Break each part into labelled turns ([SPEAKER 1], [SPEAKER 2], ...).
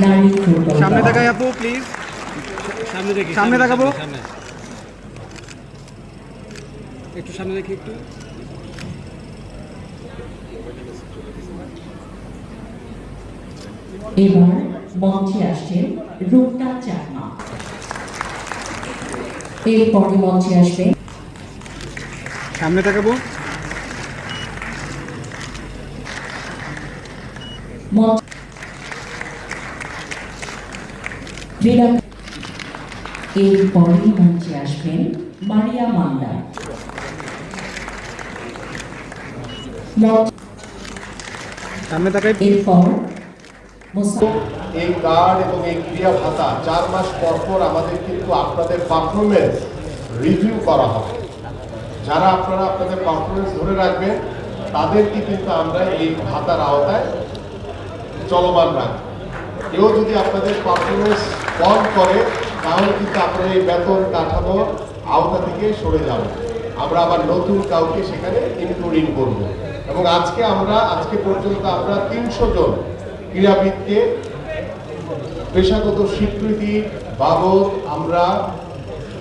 [SPEAKER 1] নারী ফুটবল
[SPEAKER 2] সামনে তাকাই আপু প্লিজ, সামনে তাকাবো, একটু সামনে দেখি একটু।
[SPEAKER 1] এবার মঞ্চে আসছেন রূপতা চাকমা। এরপরে মঞ্চে আসবে
[SPEAKER 2] সামনে তাকাবো,
[SPEAKER 1] এরপরে মঞ্চে আসবেন মারিয়া মান্ডা।
[SPEAKER 2] সামনে তাকাই।
[SPEAKER 1] এরপর
[SPEAKER 3] এই কার্ড এবং এই ক্রিয়া ভাতা 4 মাস পর পর আমাদের কিন্তু আপনাদের পারফরমেন্স রিভিউ করা হবে। যারা আপনারা আপনাদের পারফরমেন্স ধরে রাখবেন তাদেরকে কিন্তু আমরা এই ভাতার আওতায় চলমান রাখব। কেউ যদি আপনাদের পারফরমেন্স কম করে তাহলে কিন্তু আপনারা এই বেতন কাঠামোর আওতা থেকে সরে যাব, আমরা আবার নতুন কাউকে সেখানে ইনক্লুডিং করব। এবং আজকে পর্যন্ত আমরা 300 জন ক্রীড়াবিদকে পেশাগত স্বীকৃতি বাবদ আমরা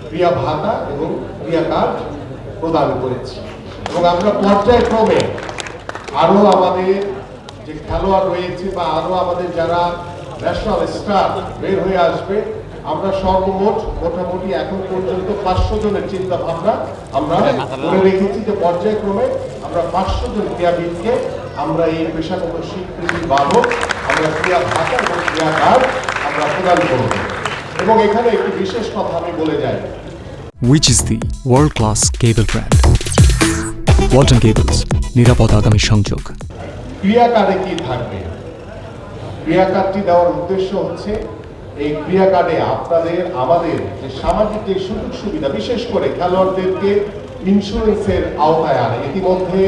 [SPEAKER 3] ক্রিয়া ভাতা এবং ক্রিয়া কার্ড প্রদান করেছি। এবং আমরা পর্যায়ক্রমে আরও আমাদের যে খেলোয়াড় রয়েছে বা আরও আমাদের যারা ন্যাশনাল স্টার বের হয়ে আসবে, আমরা সর্বমোট মোটামুটি এখন পর্যন্ত 500 জনের চিন্তা ভাবনা আমরা করে রেখেছি যে পর্যায়ক্রমে আমরা 500 জন ক্রীড়াবিদকে আমরা এই পেশাগত স্বীকৃতি বাবদ আমরা ক্রিয়া ভাতা এবং ক্রিয়া কার্ড আমরা প্রদান করব। এবং এখানে একটি বিশেষ কথা আমি বলে যাই,
[SPEAKER 4] Which is the world-class cable brand? Walton Cables, নিরাপদ আগামী সংযোগ।
[SPEAKER 3] ক্রিয়া কার্ডে কি থাকবে? ক্রিয়া কার্ডটি দেওয়ার উদ্দেশ্য হচ্ছে এই ক্রিয়া কার্ডে আমাদের যে সামাজিক যে সুযোগ সুবিধা, বিশেষ করে খেলোয়াড়দেরকে ইন্স্যুরেন্সের আওতায় আনে। ইতিমধ্যে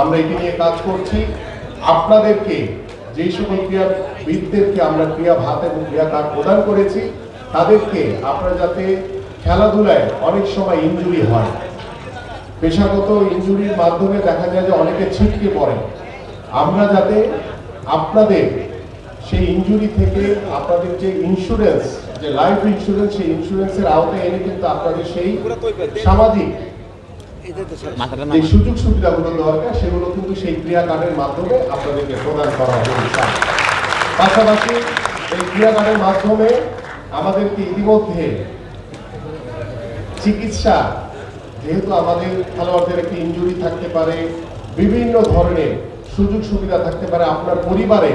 [SPEAKER 3] আমরা এটি নিয়ে কাজ করছি। আপনাদেরকে যেই সকল ক্রীড়াবিদদেরকে আমরা ক্রিয়া ভাতা এবং ক্রিয়া কার্ড প্রদান করেছি, তাদেরকে আপনারা যাতে খেলাধুলায় অনেক সময় ইনজুরি হয়, পেশাগত ইনজুরির মাধ্যমে দেখা যায় যে অনেকে ছিটকে পড়ে, আমরা যাতে আপনাদের সেই ইনজুরি থেকে আপনাদের যে ইন্স্যুরেন্স, যে লাইফ ইন্স্যুরেন্স, সেই ইন্স্যুরেন্সের আওতায় এনে কিন্তু আপনাদের সেই সামাজিক যে সুযোগ সুবিধাগুলো দরকার সেগুলো কিন্তু সেই ক্রিয়া কার্ডের মাধ্যমে আপনাদেরকে প্রদান করা হবে। পাশাপাশি এই ক্রিয়া কার্ডের মাধ্যমে আমাদেরকে ইতিমধ্যে চিকিৎসা, যেহেতু আমাদের খেলোয়াড়দের একটি ইনজুরি থাকতে পারে, বিভিন্ন ধরনের সুযোগ সুবিধা থাকতে পারে, আপনার পরিবারে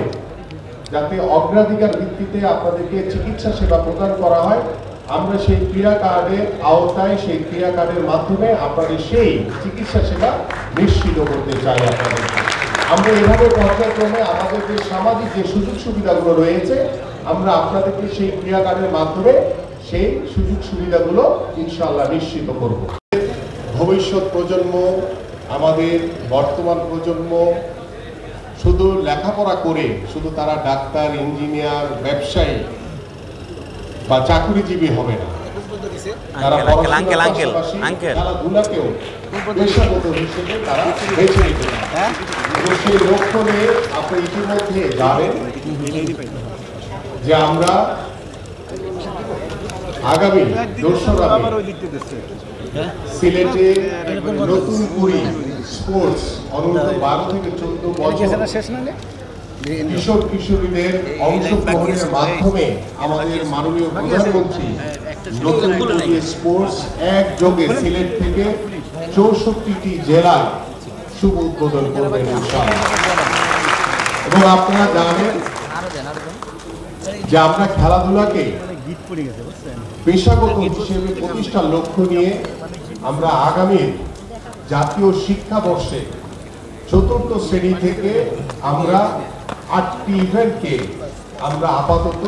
[SPEAKER 3] যাতে অগ্রাধিকার ভিত্তিতে আপনাদেরকে চিকিৎসা সেবা প্রদান করা হয়, আমরা সেই ক্রিয়া কার্ডের আওতায় সেই ক্রিয়া কার্ডের মাধ্যমে আপনাদের সেই চিকিৎসা সেবা নিশ্চিত করতে চাই আপনাদেরকে। আমরা এভাবে পর্যায়ক্রমে আমাদের যে সামাজিক যে সুযোগ সুবিধাগুলো রয়েছে, আমরা আপনাদেরকে সেই ক্রিয়া কার্ডের মাধ্যমে সেই সুযোগ সুবিধাগুলো ইনশাআল্লাহ নিশ্চিত করব। ভবিষ্যৎ প্রজন্ম, আমাদের বর্তমান প্রজন্ম শুধু লেখাপড়া করে শুধু তারা ডাক্তার, ইঞ্জিনিয়ার, ব্যবসায়ী বা চাকরিজীবী হবে না, তারা খেলাধুলাকেও পেশাগত হিসেবে তারা বেছে নিতে পারে। সেই লক্ষ্য নিয়ে আপনি ইতিমধ্যে জানেন যে আমরা আগামী 2রা মে সিলেটে নতুন কুড়ি স্পোর্টস অনূর্ধ্ব 12 থেকে 14 বছর কিশোর কিশোরীদের অংশগ্রহণের মাধ্যমে আমাদের মাননীয় প্রধানমন্ত্রী নতুন কুড়ি স্পোর্টস একযোগে সিলেট থেকে 64টি জেলায় শুভ উদ্বোধন করবেন ইনশাআল্লাহ। এবং আপনারা জানেন যে আমরা খেলাধুলাকে পেশাগত হিসেবে প্রতিষ্ঠার লক্ষ্য নিয়ে আমরা আগামী জাতীয় শিক্ষাবর্ষে 4র্থ শ্রেণী থেকে আমরা 8টি ইভেন্টকে আমরা আপাতত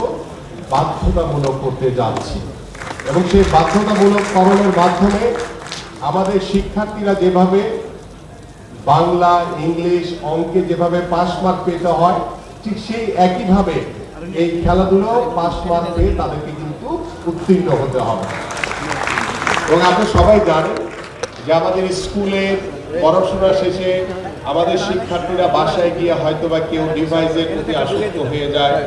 [SPEAKER 3] বাধ্যতামূলক করতে যাচ্ছি। এবং সেই বাধ্যতামূলক করণের মাধ্যমে আমাদের শিক্ষার্থীরা যেভাবে বাংলা, ইংলিশ, অঙ্কে যেভাবে পাস মার্ক পেতে হয়, ঠিক সেই একইভাবে এই খেলাধুলাও পাস মার্ক পেয়ে তাদেরকে কিন্তু উত্তীর্ণ হতে হবে। এবং আপনারা সবাই জানেন যে আমাদের স্কুলের পড়াশোনা শেষে আমাদের শিক্ষার্থীরা বাসায় গিয়ে হয়তো বা কেউ ডিভাইসের প্রতি আসক্ত হয়ে যায়,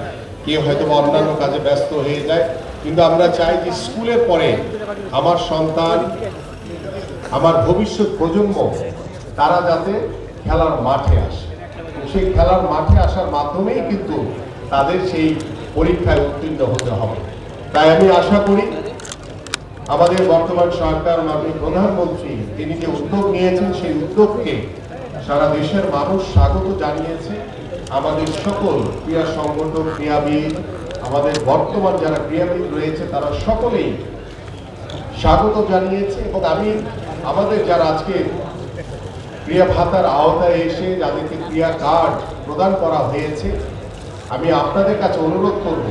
[SPEAKER 3] কেউ হয়তো বা অন্যান্য কাজে ব্যস্ত হয়ে যায়, কিন্তু আমরা চাই যে স্কুলের পরে আমার সন্তান, আমার ভবিষ্যৎ প্রজন্ম তারা যাতে খেলার মাঠে আসে, সেই খেলার মাঠে আসার মাধ্যমেই কিন্তু তাদের সেই পরীক্ষায় উত্তীর্ণ হতে হবে। তাই আমি আশা করি আমাদের বর্তমান সরকার, মাননীয় প্রধানমন্ত্রী তিনি যে উদ্যোগ নিয়েছেন সেই উদ্যোগকে সারা দেশের মানুষ স্বাগত জানিয়েছে। আমাদের সকল ক্রীড়া সংগঠন, ক্রীড়াবিদ, আমাদের বর্তমান যারা ক্রীড়াবিদ রয়েছে তারা সকলেই স্বাগত জানিয়েছে। এবং আমি আমাদের যারা আজকে ক্রীড়া ভাতার আওতায় এসে যাদেরকে ক্রীড়া কার্ড প্রদান করা হয়েছে, আমি আপনাদের কাছে অনুরোধ করব